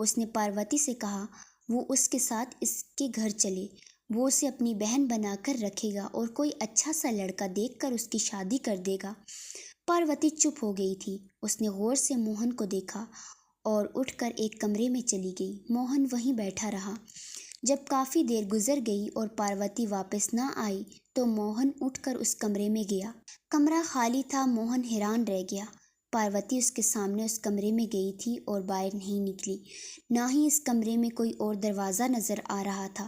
اس نے پاروتی سے کہا وہ اس کے ساتھ اس کے گھر چلے، وہ اسے اپنی بہن بنا کر رکھے گا اور کوئی اچھا سا لڑکا دیکھ کر اس کی شادی کر دے گا۔ پاروتی چپ ہو گئی تھی۔ اس نے غور سے موہن کو دیکھا اور اٹھ کر ایک کمرے میں چلی گئی۔ موہن وہیں بیٹھا رہا۔ جب کافی دیر گزر گئی اور پاروتی واپس نہ آئی تو موہن اٹھ کر اس کمرے میں گیا۔ کمرہ خالی تھا۔ موہن حیران رہ گیا۔ پاروتی اس کے سامنے اس کمرے میں گئی تھی اور باہر نہیں نکلی، نہ ہی اس کمرے میں کوئی اور دروازہ نظر آ رہا تھا۔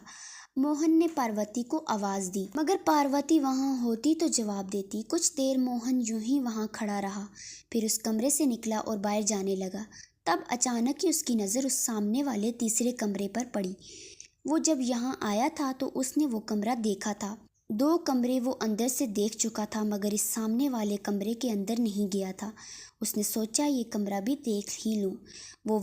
موہن نے پاروتی کو آواز دی، مگر پاروتی وہاں ہوتی تو جواب دیتی۔ کچھ دیر موہن یوں ہی وہاں کھڑا رہا، پھر اس کمرے سے نکلا اور باہر جانے لگا۔ تب اچانک ہی اس کی نظر اس سامنے والے تیسرے کمرے پر پڑی۔ وہ جب یہاں آیا تھا تو اس نے وہ کمرہ دیکھا تھا۔ 2 کمرے وہ اندر سے دیکھ چکا تھا، مگر اس سامنے والے کمرے کے اندر نہیں گیا تھا۔ اس نے سوچا یہ کمرہ بھی دیکھ ہی لوں۔ وہ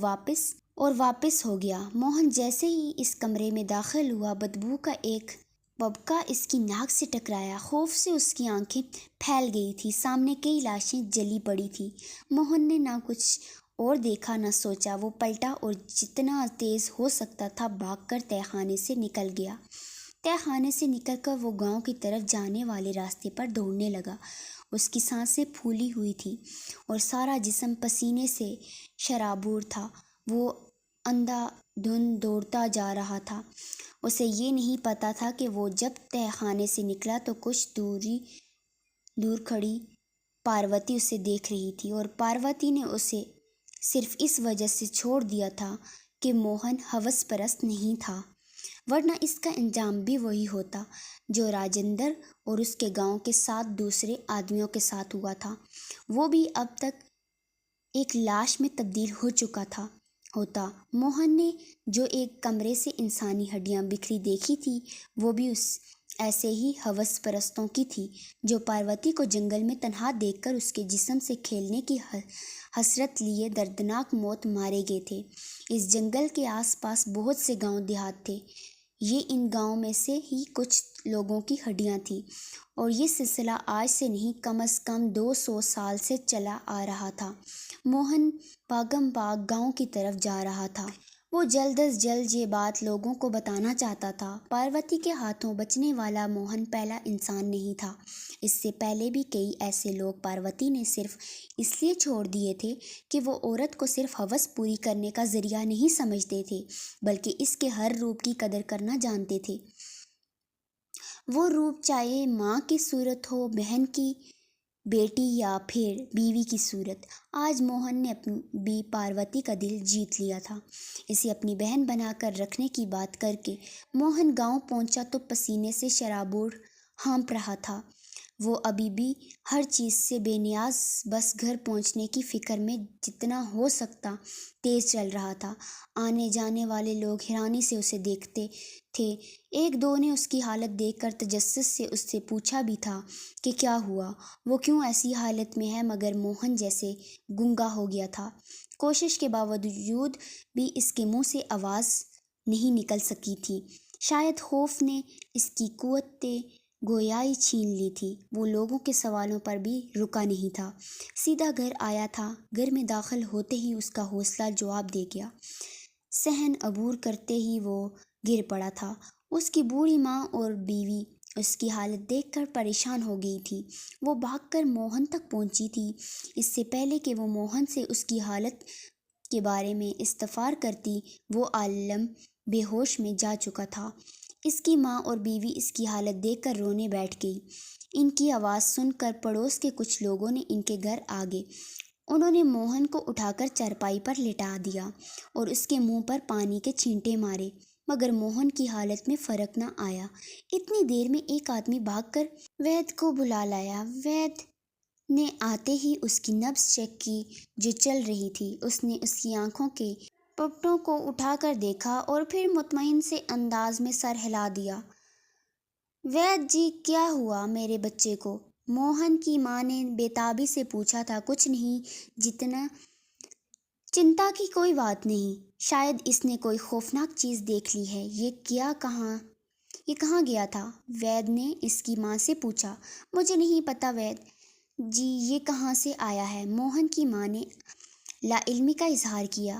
واپس ہو گیا۔ موہن جیسے ہی اس کمرے میں داخل ہوا، بدبو کا ایک ببکا اس کی ناک سے ٹکرایا۔ خوف سے اس کی آنکھیں پھیل گئی تھیں۔ سامنے کئی لاشیں جلی پڑی تھیں۔ موہن نے نہ کچھ اور دیکھا نہ سوچا۔ وہ پلٹا اور جتنا تیز ہو سکتا تھا بھاگ کر تہہ خانے سے نکل گیا۔ تہہ خانے سے نکل کر وہ گاؤں کی طرف جانے والے راستے پر دوڑنے لگا۔ اس کی سانسیں پھولی ہوئی تھیں اور سارا جسم پسینے سے شرابور تھا۔ وہ اندھا دھند دوڑتا جا رہا تھا۔ اسے یہ نہیں پتا تھا کہ وہ جب تہہ خانے سے نکلا تو کچھ دور کھڑی پاروتی اسے دیکھ رہی تھی، اور پاروتی نے اسے صرف اس وجہ سے چھوڑ دیا تھا کہ موہن ہوس پرست نہیں تھا، ورنہ اس کا انجام بھی وہی ہوتا جو راجندر اور اس کے گاؤں کے 7 دوسرے آدمیوں کے ساتھ ہوا تھا۔ وہ بھی اب تک ایک لاش میں تبدیل ہو چکا ہوتا۔ موہن نے جو ایک کمرے سے انسانی ہڈیاں بکھری دیکھی تھی، وہ بھی ایسے ہی ہوس پرستوں کی تھی جو پاروتی کو جنگل میں تنہا دیکھ کر اس کے جسم سے کھیلنے کی حسرت لیے دردناک موت مارے گئے تھے۔ اس جنگل کے آس پاس بہت سے گاؤں دیہات تھے۔ یہ ان گاؤں میں سے ہی کچھ لوگوں کی ہڈیاں تھیں، اور یہ سلسلہ آج سے نہیں کم از کم 200 سال سے چلا آ رہا تھا۔ موہن بھاگم بھاگ گاؤں کی طرف جا رہا تھا۔ وہ جلد از جلد یہ بات لوگوں کو بتانا چاہتا تھا۔ پاروتی کے ہاتھوں بچنے والا موہن پہلا انسان نہیں تھا۔ اس سے پہلے بھی کئی ایسے لوگ پاروتی نے صرف اس لیے چھوڑ دیے تھے کہ وہ عورت کو صرف ہوس پوری کرنے کا ذریعہ نہیں سمجھتے تھے، بلکہ اس کے ہر روپ کی قدر کرنا جانتے تھے۔ وہ روپ چاہے ماں کی صورت ہو، بہن کی، بیٹی یا پھر بیوی کی صورت۔ آج موہن نے بھی پاروتی کا دل جیت لیا تھا۔ اسے اپنی بہن بنا کر رکھنے کی بات کر کے موہن گاؤں پہنچا تو پسینے سے شرابور ہانپ رہا تھا۔ وہ ابھی بھی ہر چیز سے بے نیاز، بس گھر پہنچنے کی فکر میں جتنا ہو سکتا تیز چل رہا تھا۔ آنے جانے والے لوگ حیرانی سے اسے دیکھتے تھے۔ 1-2 نے اس کی حالت دیکھ کر تجسس سے اس سے پوچھا بھی تھا کہ کیا ہوا، وہ کیوں ایسی حالت میں ہے، مگر موہن جیسے گنگا ہو گیا تھا۔ کوشش کے باوجود بھی اس کے منہ سے آواز نہیں نکل سکی تھی۔ شاید خوف نے اس کی قوت گویائی چھین لی تھی۔ وہ لوگوں کے سوالوں پر بھی رکا نہیں تھا، سیدھا گھر آیا تھا۔ گھر میں داخل ہوتے ہی اس کا حوصلہ جواب دے گیا۔ صحن عبور کرتے ہی وہ گر پڑا تھا۔ اس کی بوڑھی ماں اور بیوی اس کی حالت دیکھ کر پریشان ہو گئی تھی۔ وہ بھاگ کر موہن تک پہنچی تھی۔ اس سے پہلے کہ وہ موہن سے اس کی حالت کے بارے میں استفسار کرتی، وہ عالم بے ہوش میں جا چکا تھا۔ اس کی ماں اور بیوی اس کی حالت دیکھ کر رونے بیٹھ گئی۔ ان کی آواز سن کر پڑوس کے کچھ لوگوں نے ان کے گھر آ گئے۔ انہوں نے موہن کو اٹھا کر چارپائی پر لٹا دیا اور اس کے منہ پر پانی کے چھینٹے مارے، مگر موہن کی حالت میں فرق نہ آیا۔ اتنی دیر میں ایک آدمی بھاگ کر وید کو بلا لایا۔ وید نے آتے ہی اس کی نبض چیک کی جو چل رہی تھی۔ اس نے اس کی آنکھوں کے پٹوں کو اٹھا کر دیکھا اور پھر مطمئن سے انداز میں سر ہلا دیا۔ وید جی، کیا ہوا میرے بچے کو؟ موہن کی ماں نے بے تابی سے پوچھا تھا۔ کچھ نہیں، جتنا چنتا کی کوئی بات نہیں، شاید اس نے کوئی خوفناک چیز دیکھ لی ہے۔ یہ کہاں گیا تھا؟ وید نے اس کی ماں سے پوچھا۔ مجھے نہیں پتا وید جی، یہ کہاں سے آیا ہے؟ موہن کی ماں نے لا علمی کا اظہار کیا۔